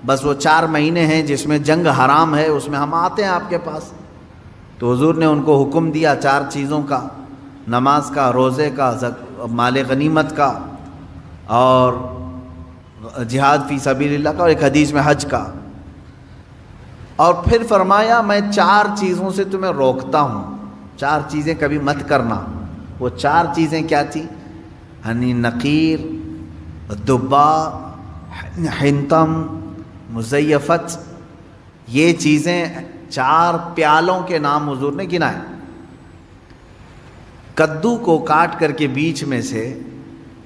A: بس وہ 4 مہینے ہیں جس میں جنگ حرام ہے اس میں ہم آتے ہیں آپ کے پاس. تو حضور نے ان کو حکم دیا 4 چیزوں کا، نماز کا، روزے کا، مال غنیمت کا، اور جہاد فی سبیل اللہ کا، اور ایک حدیث میں حج کا. اور پھر فرمایا میں 4 چیزوں سے تمہیں روکتا ہوں، 4 چیزیں کبھی مت کرنا. وہ 4 چیزیں کیا تھیں؟ نقیر، دبا، حنتم، مزیفت. یہ چیزیں 4 پیالوں کے نام حضور نے گنائے. کدو کو کاٹ کر کے بیچ میں سے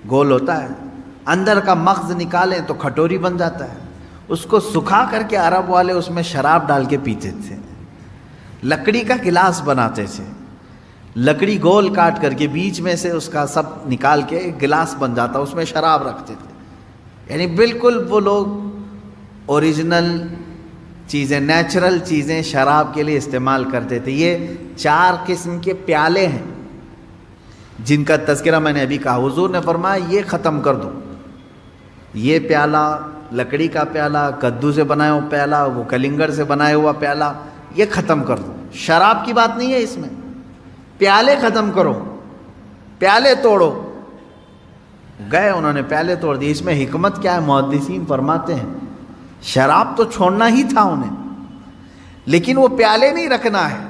A: گول ہوتا ہے، اندر کا مغز نکالیں تو کھٹوری بن جاتا ہے. اس کو سکھا کر کے عرب والے اس میں شراب ڈال کے پیتے تھے. لکڑی کا گلاس بناتے تھے، لکڑی گول کاٹ کر کے بیچ میں سے اس کا سب نکال کے ایک گلاس بن جاتا، اس میں شراب رکھتے تھے. یعنی بالکل وہ لوگ اوریجنل چیزیں، نیچرل چیزیں شراب کے لیے استعمال کرتے تھے. یہ 4 قسم کے پیالے ہیں جن کا تذکرہ میں نے ابھی کہا. حضور نے فرمایا یہ ختم کر دو. یہ پیالہ، لکڑی کا پیالہ، کدو سے بنایا ہوا پیالہ، وہ کلنگڑ سے بنایا ہوا پیالہ، یہ ختم کر دو. شراب کی بات نہیں ہے اس میں، پیالے ختم کرو، پیالے توڑو. گئے انہوں نے پیالے توڑ دیے. اس میں حکمت کیا ہے؟ محدثین فرماتے ہیں شراب تو چھوڑنا ہی تھا انہیں، لیکن وہ پیالے نہیں رکھنا ہے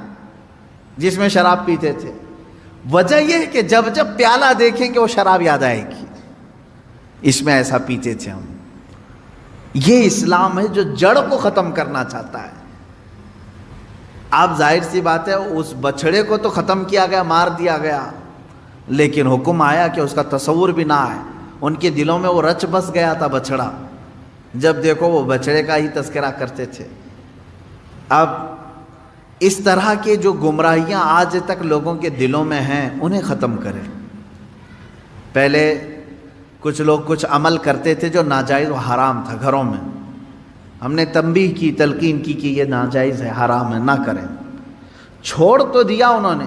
A: جس میں شراب پیتے تھے. وجہ یہ ہے کہ جب جب پیالہ دیکھیں گے وہ شراب یاد آئے گی، اس میں ایسا پیتے تھے ہم. یہ اسلام ہے جو جڑ کو ختم کرنا چاہتا ہے. آپ ظاہر سی بات ہے اس بچھڑے کو تو ختم کیا گیا، مار دیا گیا، لیکن حکم آیا کہ اس کا تصور بھی نہ آئے. ان کے دلوں میں وہ رچ بس گیا تھا بچھڑا، جب دیکھو وہ بچھڑے کا ہی تذکرہ کرتے تھے. اب اس طرح کے جو گمراہیاں آج تک لوگوں کے دلوں میں ہیں انہیں ختم کریں. پہلے کچھ لوگ کچھ عمل کرتے تھے جو ناجائز و حرام تھا گھروں میں، ہم نے تنبیہ کی، تلقین کی کہ یہ ناجائز ہے، حرام ہے، نہ کریں. چھوڑ تو دیا انہوں نے،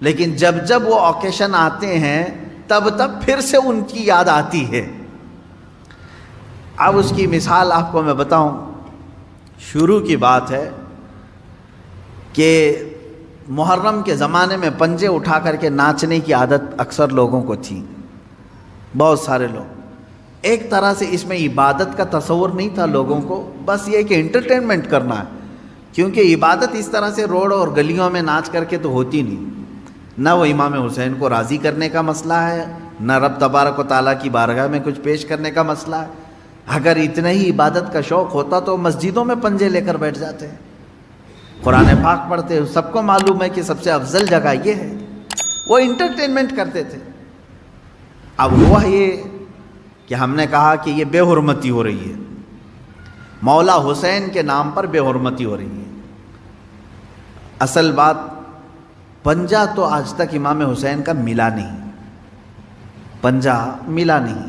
A: لیکن جب جب وہ اوکیشن آتے ہیں تب تب پھر سے ان کی یاد آتی ہے. اب اس کی مثال آپ کو میں بتاؤں. شروع کی بات ہے کہ محرم کے زمانے میں پنجے اٹھا کر کے ناچنے کی عادت اکثر لوگوں کو تھی، بہت سارے لوگ. ایک طرح سے اس میں عبادت کا تصور نہیں تھا لوگوں کو، بس یہ کہ انٹرٹینمنٹ کرنا ہے، کیونکہ عبادت اس طرح سے روڈ اور گلیوں میں ناچ کر کے تو ہوتی نہیں. نہ وہ امام حسین کو راضی کرنے کا مسئلہ ہے، نہ رب تبارک و تعالیٰ کی بارگاہ میں کچھ پیش کرنے کا مسئلہ ہے. اگر اتنا ہی عبادت کا شوق ہوتا تو مسجدوں میں پنجے لے کر بیٹھ جاتے ہیں. قرآن پاک پڑھتے، سب کو معلوم ہے کہ سب سے افضل جگہ یہ ہے. وہ انٹرٹینمنٹ کرتے تھے. اب ہوا یہ کہ ہم نے کہا کہ یہ بے حرمتی ہو رہی ہے، مولا حسین کے نام پر بے حرمتی ہو رہی ہے. اصل بات پنجہ تو آج تک امام حسین کا ملا نہیں، پنجہ ملا نہیں.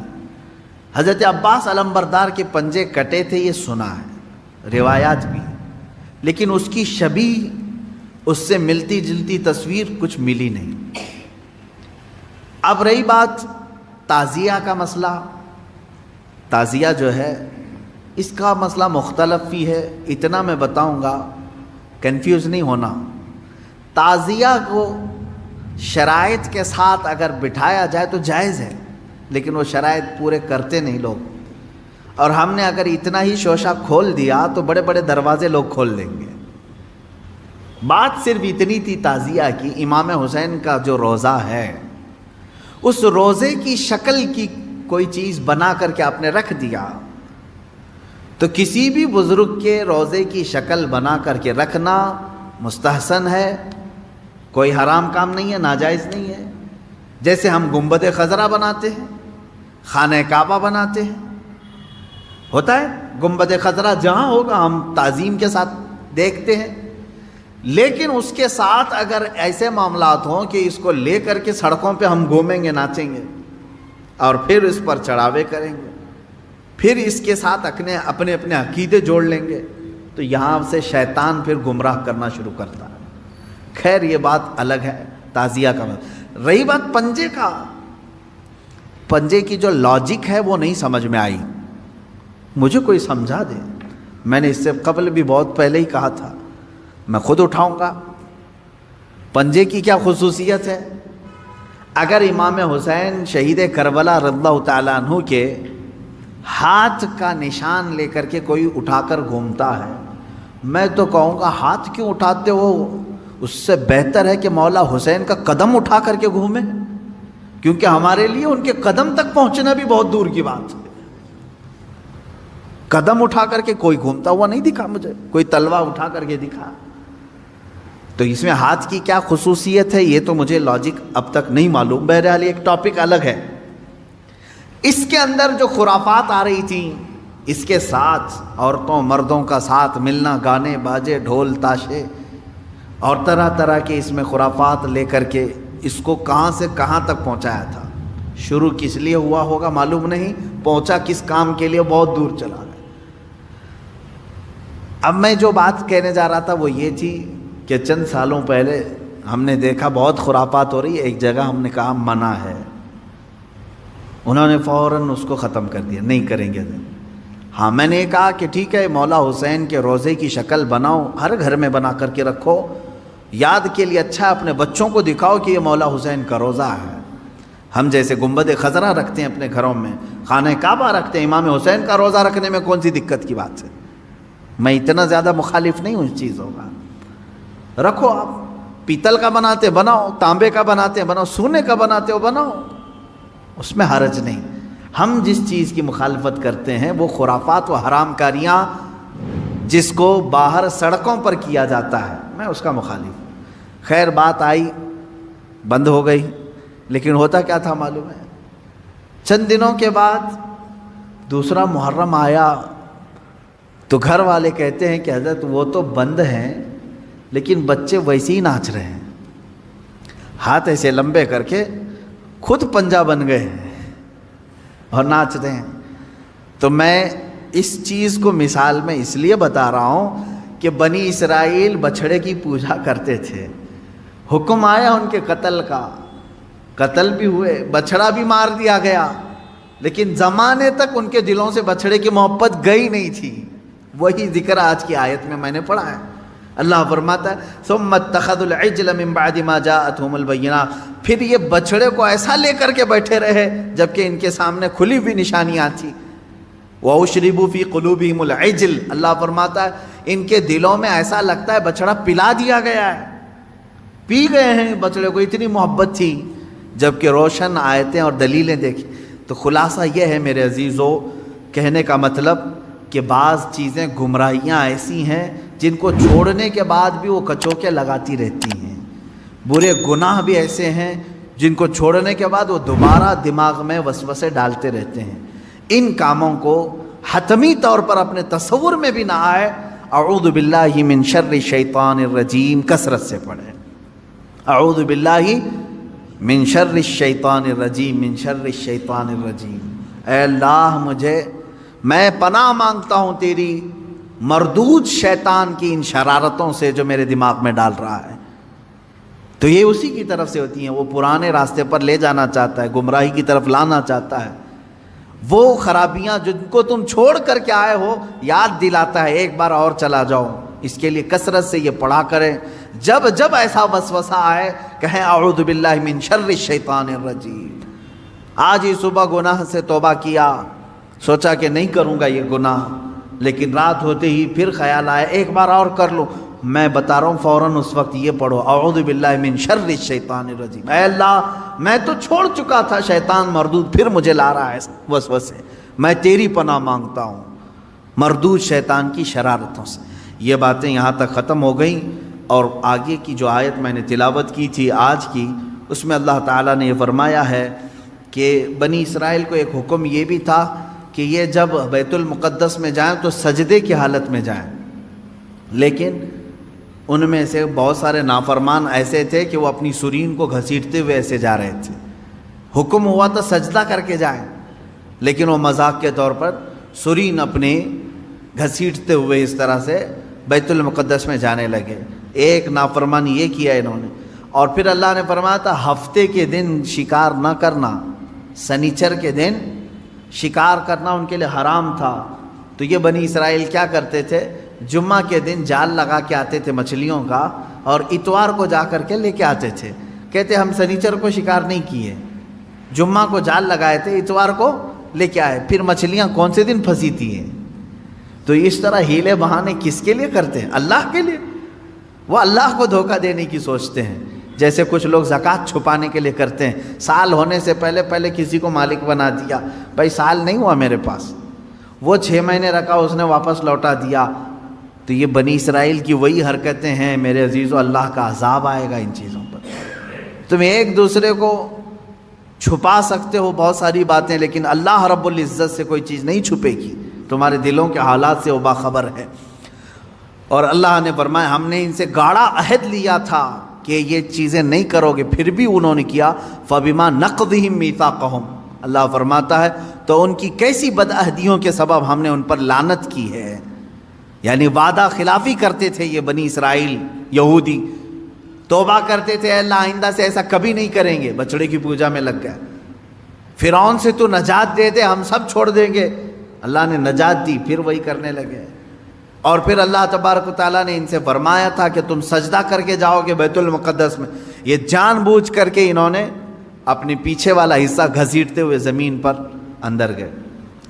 A: حضرت عباس علمبردار کے پنجے کٹے تھے یہ سنا ہے، روایات بھی، لیکن اس کی شبیہ، اس سے ملتی جلتی تصویر کچھ ملی نہیں. اب رہی بات تعزیہ کا مسئلہ. تعزیہ جو ہے اس کا مسئلہ مختلف بھی ہے. اتنا میں بتاؤں گا، کنفیوز نہیں ہونا. تعزیہ کو شرائط کے ساتھ اگر بٹھایا جائے تو جائز ہے، لیکن وہ شرائط پورے کرتے نہیں لوگ. اور ہم نے اگر اتنا ہی شوشہ کھول دیا تو بڑے بڑے دروازے لوگ کھول دیں گے. بات صرف اتنی تھی تعزیہ کی. امام حسین کا جو روضہ ہے، اس روضے کی شکل کی کوئی چیز بنا کر کے آپ نے رکھ دیا، تو کسی بھی بزرگ کے روضے کی شکل بنا کر کے رکھنا مستحسن ہے، کوئی حرام کام نہیں ہے، ناجائز نہیں ہے. جیسے ہم گنبد خضرا بناتے ہیں، خانہ کعبہ بناتے ہیں، ہوتا ہے گنبد خضرا جہاں ہوگا ہم تعظیم کے ساتھ دیکھتے ہیں. لیکن اس کے ساتھ اگر ایسے معاملات ہوں کہ اس کو لے کر کے سڑکوں پہ ہم گھومیں گے، ناچیں گے، اور پھر اس پر چڑھاوے کریں گے، پھر اس کے ساتھ اپنے عقیدے جوڑ لیں گے، تو یہاں سے شیطان پھر گمراہ کرنا شروع کرتا ہے. خیر یہ بات الگ ہے تعزیہ کا. رہی بات پنجے کا، پنجے کی جو لاجک ہے وہ نہیں سمجھ میں آئی. مجھے کوئی سمجھا دے. میں نے اس سے قبل بھی بہت پہلے ہی کہا تھا، میں خود اٹھاؤں گا. پنجے کی کیا خصوصیت ہے؟ اگر امام حسین شہید کربلا رضی اللہ تعالیٰ عنہ کے ہاتھ کا نشان لے کر کے کوئی اٹھا کر گھومتا ہے، میں تو کہوں گا ہاتھ کیوں اٹھاتے ہو؟ اس سے بہتر ہے کہ مولا حسین کا قدم اٹھا کر کے گھومیں، کیونکہ ہمارے لیے ان کے قدم تک پہنچنا بھی بہت دور کی بات ہے. قدم اٹھا کر کے کوئی گھومتا ہوا نہیں دکھا مجھے، کوئی تلوار اٹھا کر کے دکھا. تو اس میں ہاتھ کی کیا خصوصیت ہے یہ تو مجھے لاجک اب تک نہیں معلوم. بہرحال ایک ٹاپک الگ ہے. اس کے اندر جو خرافات آ رہی تھیں، اس کے ساتھ عورتوں مردوں کا ساتھ ملنا، گانے باجے ڈھول تاشے اور طرح طرح کے اس میں خرافات لے کر کے اس کو کہاں سے کہاں تک پہنچایا تھا. شروع کس لیے ہوا ہوگا معلوم نہیں، پہنچا کس کام کے لیے بہت دور چلا گیا. اب میں جو بات کہنے جا رہا تھا وہ یہ تھی کہ چند سالوں پہلے ہم نے دیکھا بہت خرافات ہو رہی ہے. ایک جگہ ہم نے کہا منع ہے، انہوں نے فوراً اس کو ختم کر دیا، نہیں کریں گے. ہاں میں نے کہا کہ ٹھیک ہے، مولا حسین کے روضے کی شکل بناؤ، ہر گھر میں بنا کر کے رکھو، یاد کے لیے اچھا، اپنے بچوں کو دکھاؤ کہ یہ مولا حسین کا روضہ ہے. ہم جیسے گنبد خضرا رکھتے ہیں اپنے گھروں میں، خانہ کعبہ رکھتے ہیں، امام حسین کا روضہ رکھنے میں کون سی دقت کی بات ہے؟ میں اتنا زیادہ مخالف نہیں ہوں اس چیزوں کا. رکھو، آپ پیتل کا بناتے بناؤ، تانبے کا بناتے بناؤ، سونے کا بناتے ہو بناؤ، اس میں حرج نہیں. ہم جس چیز کی مخالفت کرتے ہیں وہ خرافات و حرام کاریاں جس کو باہر سڑکوں پر کیا جاتا ہے، میں اس کا مخالف ہوں. خیر بات آئی، بند ہو گئی. لیکن ہوتا کیا تھا معلوم ہے؟ چند دنوں کے بعد دوسرا محرم آیا تو گھر والے کہتے ہیں کہ حضرت وہ تو بند ہیں لیکن بچے ویسے ہی ناچ رہے ہیں، ہاتھ ایسے لمبے کر کے خود پنجہ بن گئے ہیں اور ناچ رہے ہیں. تو میں اس چیز کو مثال میں اس لیے بتا رہا ہوں کہ بنی اسرائیل بچھڑے کی پوجا کرتے تھے، حکم آیا ان کے قتل کا، قتل بھی ہوئے، بچھڑا بھی مار دیا گیا، لیکن زمانے تک ان کے دلوں سے بچھڑے کی محبت گئی نہیں تھی. وہی ذکر آج کی آیت میں نے پڑھا ہے. اللہ فرماتا ہے ثم اتخذوا العجل من بعد ما جاءتهم البینات، پھر یہ بچھڑے کو ایسا لے کر کے بیٹھے رہے جبکہ ان کے سامنے کھلی ہوئی نشانیاں تھیں. وَأُشْرِبُوا فِي قُلُوبِهِمُ الْعِجْلَ، اللہ فرماتا ہے ان کے دلوں میں ایسا لگتا ہے بچڑا پلا دیا گیا ہے، پی گئے ہیں بچڑے کو، اتنی محبت تھی. جبکہ روشن آیتیں اور دلیلیں دیکھی. تو خلاصہ یہ ہے میرے عزیزو، کہنے کا مطلب کہ بعض چیزیں گمراہیاں ایسی ہیں جن کو چھوڑنے کے بعد بھی وہ کچوکے لگاتی رہتی ہیں، برے گناہ بھی ایسے ہیں جن کو چھوڑنے کے بعد وہ دوبارہ دماغ میں وسوسے ڈالتے رہتے ہیں۔ ان کاموں کو حتمی طور پر اپنے تصور میں بھی نہ آئے، اعوذ باللہ من شر الشیطان الرجیم کثرت سے پڑھیں، اعوذ باللہ من شر الشیطان الرجیم، من شر الشیطان الرجیم۔ اے اللہ میں پناہ مانگتا ہوں تیری مردود شیطان کی ان شرارتوں سے جو میرے دماغ میں ڈال رہا ہے۔ تو یہ اسی کی طرف سے ہوتی ہیں، وہ پرانے راستے پر لے جانا چاہتا ہے، گمراہی کی طرف لانا چاہتا ہے، وہ خرابیاں جن کو تم چھوڑ کر کے آئے ہو یاد دلاتا ہے، ایک بار اور چلا جاؤ۔ اس کے لیے کثرت سے یہ پڑھا کریں، جب جب ایسا وسوسہ آئے کہیں اعوذ باللہ من شر الشیطان الرجیم۔ آج ہی صبح گناہ سے توبہ کیا، سوچا کہ نہیں کروں گا یہ گناہ، لیکن رات ہوتے ہی پھر خیال آیا ایک بار اور کر لو، میں بتا رہا ہوں فوراً اس وقت یہ پڑھو، اعوذ باللہ من شر الشیطان الرجیم۔ اے اللہ میں تو چھوڑ چکا تھا، شیطان مردود پھر مجھے لا رہا ہے وسوسے، میں تیری پناہ مانگتا ہوں مردود شیطان کی شرارتوں سے۔ یہ باتیں یہاں تک ختم ہو گئیں، اور آگے کی جو آیت میں نے تلاوت کی تھی آج کی، اس میں اللہ تعالیٰ نے یہ فرمایا ہے کہ بنی اسرائیل کو ایک حکم یہ بھی تھا کہ یہ جب بیت المقدس میں جائیں تو سجدے کی حالت میں جائیں، لیکن ان میں سے بہت سارے نافرمان ایسے تھے کہ وہ اپنی سرین کو گھسیٹتے ہوئے ایسے جا رہے تھے۔ حکم ہوا تو سجدہ کر کے جائیں، لیکن وہ مذاق کے طور پر سرین اپنے گھسیٹتے ہوئے اس طرح سے بیت المقدس میں جانے لگے۔ ایک نافرمان یہ کیا انہوں نے، اور پھر اللہ نے فرمایا تھا ہفتے کے دن شکار نہ کرنا، سنیچر کے دن شکار کرنا ان کے لیے حرام تھا۔ تو یہ بنی اسرائیل کیا کرتے تھے، جمعہ کے دن جال لگا کے آتے تھے مچھلیوں کا، اور اتوار کو جا کر کے لے کے آتے تھے، کہتے ہم سنیچر کو شکار نہیں کیے، جمعہ کو جال لگائے تھے، اتوار کو لے کے آئے، پھر مچھلیاں کون سے دن پھنسی تھی ہیں۔ تو اس طرح ہیلے بہانے کس کے لیے کرتے ہیں؟ اللہ کے لیے۔ وہ اللہ کو دھوکہ دینے کی سوچتے ہیں، جیسے کچھ لوگ زکوٰۃ چھپانے کے لیے کرتے ہیں، سال ہونے سے پہلے کسی کو مالک بنا دیا، بھائی سال نہیں ہوا میرے پاس، وہ 6 مہینے رکھا اس نے واپس لوٹا دیا۔ تو یہ بنی اسرائیل کی وہی حرکتیں ہیں میرے عزیزو، اللہ کا عذاب آئے گا ان چیزوں پر۔ تم ایک دوسرے کو چھپا سکتے ہو بہت ساری باتیں، لیکن اللہ رب العزت سے کوئی چیز نہیں چھپے گی، تمہارے دلوں کے حالات سے وہ باخبر ہے۔ اور اللہ نے فرمایا ہم نے ان سے گاڑا عہد لیا تھا کہ یہ چیزیں نہیں کرو گے، پھر بھی انہوں نے کیا، فَبِمَا نَقْضِهِمْ مِيثَاقَهُمْ، اللہ فرماتا ہے تو ان کی کیسی بدعہدیوں کے سبب ہم نے ان پر لعنت کی ہے۔ یعنی وعدہ خلافی کرتے تھے یہ بنی اسرائیل یہودی، توبہ کرتے تھے اللہ آئندہ سے ایسا کبھی نہیں کریں گے، بچڑے کی پوجا میں لگ گئے، فرعون سے تو نجات دے دے ہم سب چھوڑ دیں گے، اللہ نے نجات دی، پھر وہی کرنے لگے۔ اور پھر اللہ تبارک و تعالیٰ نے ان سے فرمایا تھا کہ تم سجدہ کر کے جاؤ گے بیت المقدس میں، یہ جان بوجھ کر کے انہوں نے اپنے پیچھے والا حصہ گھسیٹتے ہوئے زمین پر اندر گئے،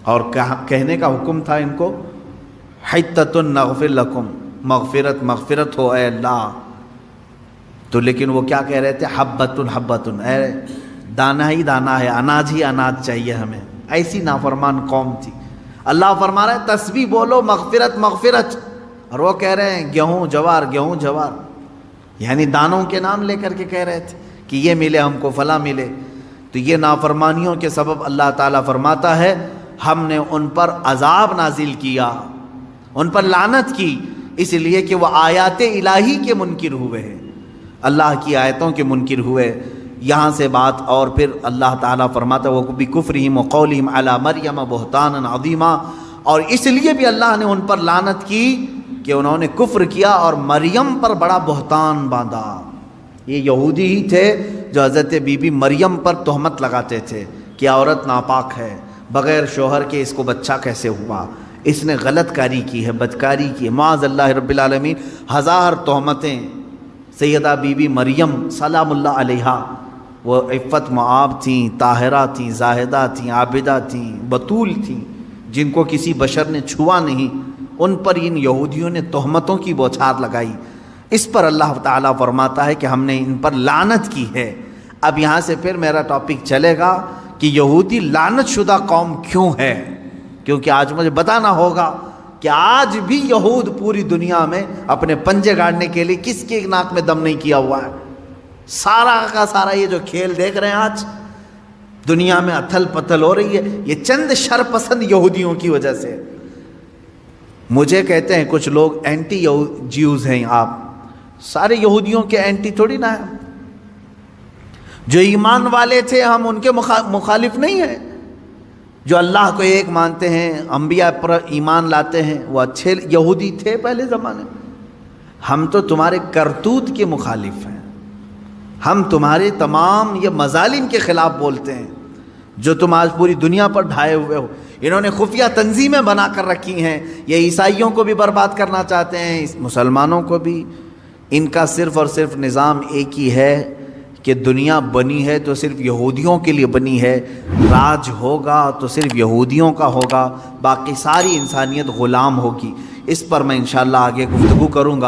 A: اور کہنے کا حکم تھا ان کو حتۃ نغفر لکم، مغفرت ہو اے اللہ، تو لیکن وہ کیا کہہ رہے تھے، حبۃ، اے دانا ہی دانا ہے، اناج ہی اناج چاہیے ہمیں، ایسی نافرمان قوم تھی۔ اللہ فرما رہا ہے تسبیح بولو مغفرت، اور وہ کہہ رہے ہیں گیہوں جوار، یعنی دانوں کے نام لے کر کے کہہ رہے تھے کہ یہ ملے ہم کو، فلاں ملے۔ تو یہ نافرمانیوں کے سبب اللہ تعالیٰ فرماتا ہے ہم نے ان پر عذاب نازل کیا، ان پر لعنت کی، اس لیے کہ وہ آیات الہی کے منکر ہوئے ہیں، اللہ کی آیتوں کے منکر ہوئے۔ یہاں سے بات، اور پھر اللہ تعالیٰ فرماتا ہے وَبِكُفْرِهِمْ وَقَوْلِهِمْ عَلَى مَرْيَمَ بُهْتَانًا عَظِيمًا، اور اس لیے بھی اللہ نے ان پر لعنت کی کہ انہوں نے کفر کیا اور مریم پر بڑا بہتان باندھا۔ یہ یہودی ہی تھے جو حضرت بی بی مریم پر تہمت لگاتے تھے کہ عورت ناپاک ہے، بغیر شوہر کے اس کو بچہ کیسے ہوا، اس نے غلط کاری کی ہے، بدکاری کی ہے، معاذ اللہ رب العالمین، 1000 تہمتیں۔ سیدہ بی بی مریم سلام اللہ علیہا، وہ عفت معاب تھیں، طاہرہ تھیں، زاہدہ تھیں، عابدہ تھیں، بطول تھیں، جن کو کسی بشر نے چھوا نہیں، ان پر ان یہودیوں نے تہمتوں کی بوچھار لگائی۔ اس پر اللہ تعالیٰ فرماتا ہے کہ ہم نے ان پر لعنت کی ہے۔ اب یہاں سے پھر میرا ٹاپک چلے گا کہ یہودی لعنت شدہ قوم کیوں ہے، کیونکہ آج مجھے بتانا ہوگا کہ آج بھی یہود پوری دنیا میں اپنے پنجے گاڑنے کے لیے کس کے ناک میں دم نہیں کیا ہوا ہے. سارا کا سارا یہ جو کھیل دیکھ رہے ہیں آج دنیا میں اتھل پتھل ہو رہی ہے، یہ چند شرپسند یہودیوں کی وجہ سے. مجھے کہتے ہیں کچھ لوگ اینٹی جیوز ہیں. آپ سارے یہودیوں کے اینٹی تھوڑی نہ ہیں. جو ایمان والے تھے ہم ان کے مخالف نہیں ہیں. جو اللہ کو ایک مانتے ہیں، انبیاء پر ایمان لاتے ہیں، وہ اچھے یہودی تھے پہلے زمانے میں. ہم تو تمہارے کرتوت کے مخالف ہیں. ہم تمہارے تمام یہ مظالم کے خلاف بولتے ہیں جو تم آج پوری دنیا پر ڈھائے ہوئے ہو. انہوں نے خفیہ تنظیمیں بنا کر رکھی ہیں. یہ عیسائیوں کو بھی برباد کرنا چاہتے ہیں، مسلمانوں کو بھی. ان کا صرف اور صرف نظام ایک ہی ہے کہ دنیا بنی ہے تو صرف یہودیوں کے لیے بنی ہے. راج ہوگا تو صرف یہودیوں کا ہوگا، باقی ساری انسانیت غلام ہوگی. اس پر میں انشاءاللہ آگے گفتگو کروں گا.